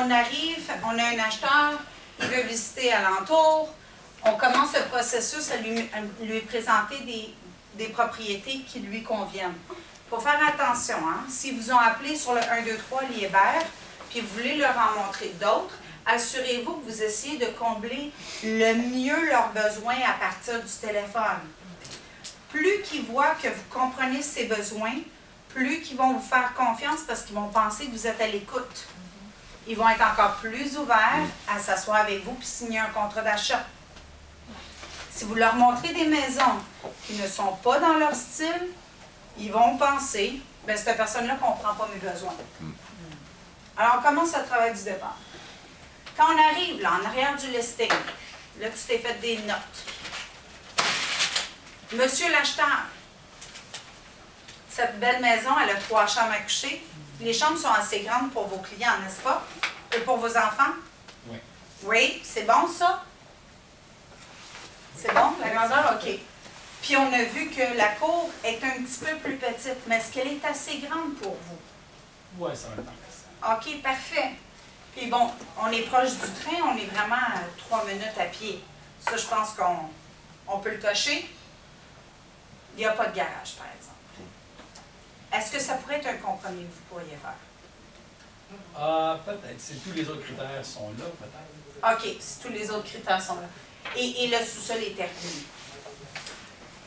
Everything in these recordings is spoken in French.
on arrive, on a un acheteur, il veut visiter alentour, on commence le processus à lui présenter des propriétés qui lui conviennent. Il faut faire attention, hein? S'ils vous ont appelé sur le 1, 2, 3 Liébert, puis vous voulez leur en montrer d'autres, assurez-vous que vous essayez de combler le mieux leurs besoins à partir du téléphone. Plus qu'ils voient que vous comprenez ces besoins, plus qu'ils vont vous faire confiance parce qu'ils vont penser que vous êtes à l'écoute. Ils vont être encore plus ouverts à s'asseoir avec vous et signer un contrat d'achat. Si vous leur montrez des maisons qui ne sont pas dans leur style, ils vont penser, bien, cette personne-là ne comprend pas mes besoins. Alors, on commence le travail du départ. Quand on arrive là, en arrière du listing, là, tu t'es fait des notes. Monsieur l'acheteur, cette belle maison, elle a 3 chambres à coucher. Les chambres sont assez grandes pour vos clients, n'est-ce pas? Et pour vos enfants? Oui. Oui, c'est bon ça? C'est bon, la grandeur? OK. Puis on a vu que la cour est un petit peu plus petite, mais est-ce qu'elle est assez grande pour vous? Oui, ça va être intéressant. OK, parfait. Puis bon, on est proche du train, on est vraiment à 3 minutes à pied. Ça, je pense qu'on peut le cocher. Il n'y a pas de garage, par exemple. Est-ce que ça pourrait être un compromis que vous pourriez faire? Peut-être. Si tous les autres critères sont là, peut-être. OK, si tous les autres critères sont là. Et le sous-sol est terminé.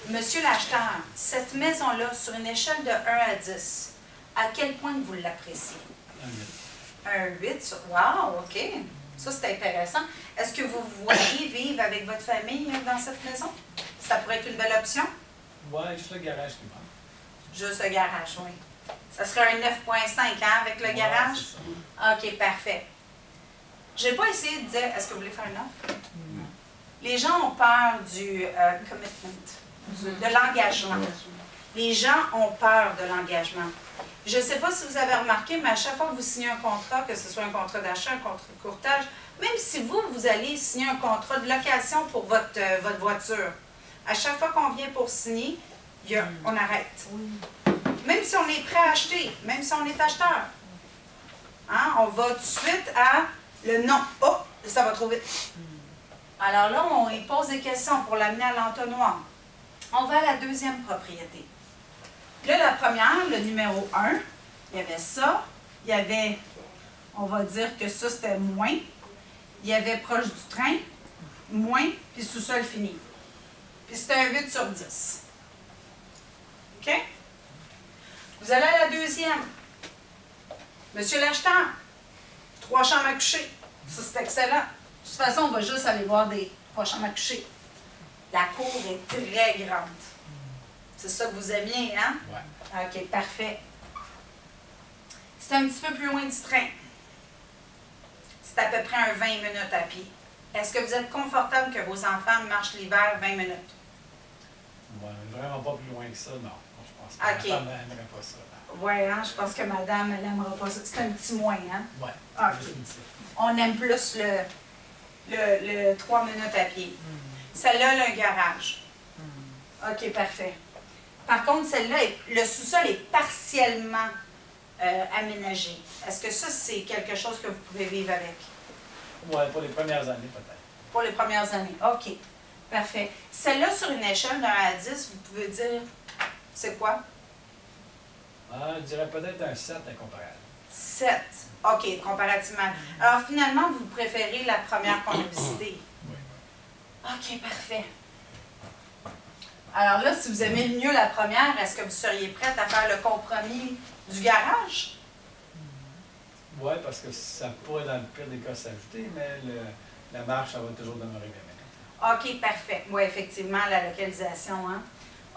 Monsieur l'acheteur, cette maison-là, sur une échelle de 1 à 10, à quel point vous l'appréciez? Un 8. Wow, OK. Ça, c'est intéressant. Est-ce que vous voyez vivre avec votre famille dans cette maison? Ça pourrait être une belle option? Oui, juste le garage qui manque. Juste le garage, oui. Ça serait un 9,5 hein, avec le garage? OK, parfait. Je n'ai pas essayé de dire, est-ce que vous voulez faire une offre? Les gens ont peur du commitment, de l'engagement. Les gens ont peur de l'engagement. Je ne sais pas si vous avez remarqué, mais à chaque fois que vous signez un contrat, que ce soit un contrat d'achat, un contrat de courtage, même si vous allez signer un contrat de location pour votre voiture, à chaque fois qu'on vient pour signer, on arrête. Même si on est prêt à acheter, même si on est acheteur. Hein, on va tout de suite à le non. Oh, ça va trop vite. Alors là, on lui pose des questions pour l'amener à l'entonnoir. On va à la deuxième propriété. Là, la première, le numéro 1, il y avait ça. Il y avait, on va dire que ça, c'était moins. Il y avait proche du train, moins, puis sous-sol fini. Puis c'était un 8 sur 10. OK? Vous allez à la deuxième. Monsieur l'acheteur, 3 chambres à coucher. Ça, c'est excellent. De toute façon, on va juste aller voir des 3 chambres à coucher. La cour est très grande. C'est ça que vous aimiez, hein? Oui. OK, parfait. C'est un petit peu plus loin du train. C'est à peu près un 20 minutes à pied. Est-ce que vous êtes confortable que vos enfants marchent l'hiver 20 minutes? Oui, vraiment pas plus loin que ça, non. Je pense que ma femme n'aimerait pas ça. Oui, hein? Je pense que madame, elle n'aimera pas ça. C'est un petit moins, hein? Oui, OK. On aime plus le 3 minutes à pied. Celle-là, elle a un garage. OK, parfait. Par contre, celle-là, le sous-sol est partiellement aménagé. Est-ce que ça, c'est quelque chose que vous pouvez vivre avec? Oui, pour les premières années, peut-être. Pour les premières années. OK, parfait. Celle-là, sur une échelle de 1 à 10, vous pouvez dire, c'est quoi? Je dirais peut-être un 7 incomparable. 7. OK, comparativement. Alors, finalement, vous préférez la première qu'on a visitée? Oui. OK, parfait. Alors là, si vous aimez mieux la première, est-ce que vous seriez prête à faire le compromis du garage? Oui, parce que ça pourrait, dans le pire des cas, s'ajouter, mais la marche, ça va toujours demeurer bien. OK, parfait. Oui, effectivement, la localisation. Hein?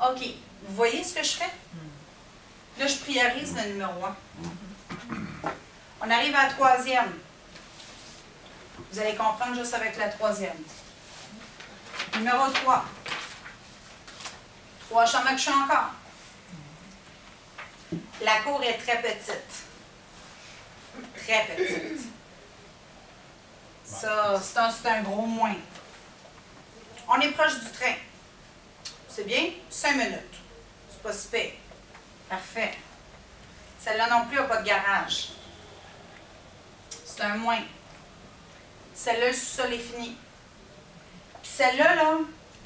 OK. Vous voyez ce que je fais? Là, je priorise le numéro 1. On arrive à la troisième. Vous allez comprendre juste avec la troisième. Numéro 3. 3 chambres à coucher encore. La cour est très petite. Très petite. Ça, c'est un gros moins. On est proche du train. C'est bien? 5 minutes. C'est pas si pire. Parfait. Celle-là non plus n'a pas de garage. c'est un moins. Celle-là, le sous-sol est fini. Puis celle-là, là,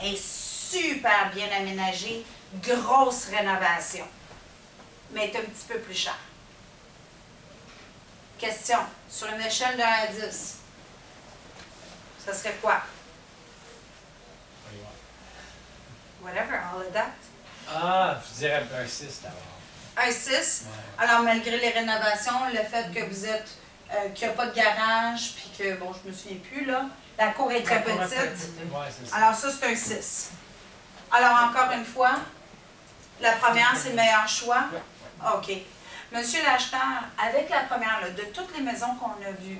est super bien aménagée. Grosse rénovation. Mais est un petit peu plus cher. Question. Sur une échelle de 1 à 10, ça serait quoi? Whatever, all of that. Ah, je dirais un 6 d'abord. Un 6. Ouais. Alors, malgré les rénovations, le fait que vous êtes, qu'il n'y a pas de garage, puis que, bon, je me souviens plus, là, la cour est très petite. Ouais, c'est ça. Alors, ça, c'est un 6. Alors, encore une fois, la première, c'est le meilleur choix? OK. Monsieur l'acheteur, avec la première, là, de toutes les maisons qu'on a vues,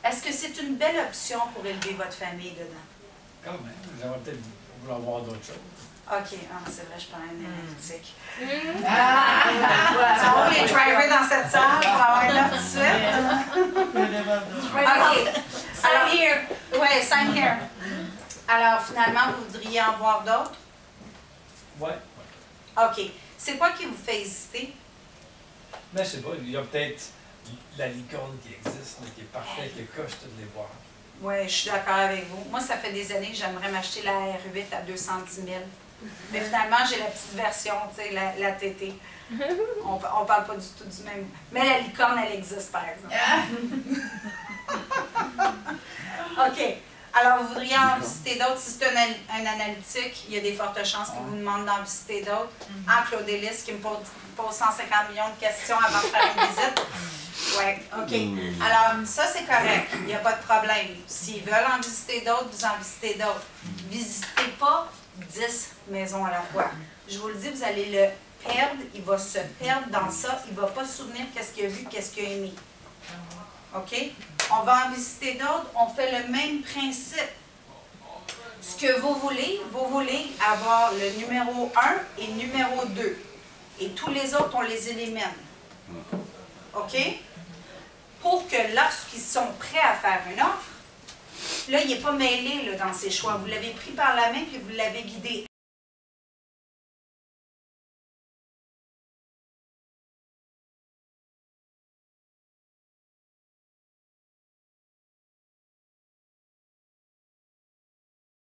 est-ce que c'est une belle option pour élever votre famille dedans? Quand même, j'aimerais peut-être vouloir voir d'autres choses. OK. Ah, c'est vrai, je prends un analytique. Sont où les drivers dans cette salle pour avoir là tout de suite? OK. Alors, here. Oui, sign here. Alors, finalement, vous voudriez en voir d'autres? Ouais. OK. C'est quoi qui vous fait hésiter? Mais je sais pas, il y a peut-être la licorne qui existe, là, qui est parfaite, qui coche toutes les boîtes. Oui, je suis d'accord avec vous. Moi, ça fait des années que j'aimerais m'acheter la R8 à 210 000. Mais finalement, j'ai la petite version, tu sais, la TT. On ne parle pas du tout du même. Mais la licorne, elle existe, par exemple. OK. Alors, vous voudriez en visiter d'autres. Si c'est un analytique, il y a des fortes chances qu'il vous demande d'en visiter d'autres. En Claudélis, qui me pose 150 millions de questions avant de faire une visite. Oui, OK. Alors, ça, c'est correct. Il n'y a pas de problème. S'ils veulent en visiter d'autres, vous en visitez d'autres. Visitez pas 10 maisons à la fois. Je vous le dis, vous allez le perdre. Il va se perdre dans ça. Il ne va pas se souvenir qu'est-ce qu'il a vu, qu'est-ce qu'il a aimé. OK? On va en visiter d'autres. On fait le même principe. Ce que vous voulez avoir le numéro 1 et le numéro 2. Et tous les autres, on les élimine. OK? Pour que lorsqu'ils sont prêts à faire une offre, là, il n'est pas mêlé là, dans ses choix. Vous l'avez pris par la main puis vous l'avez guidé.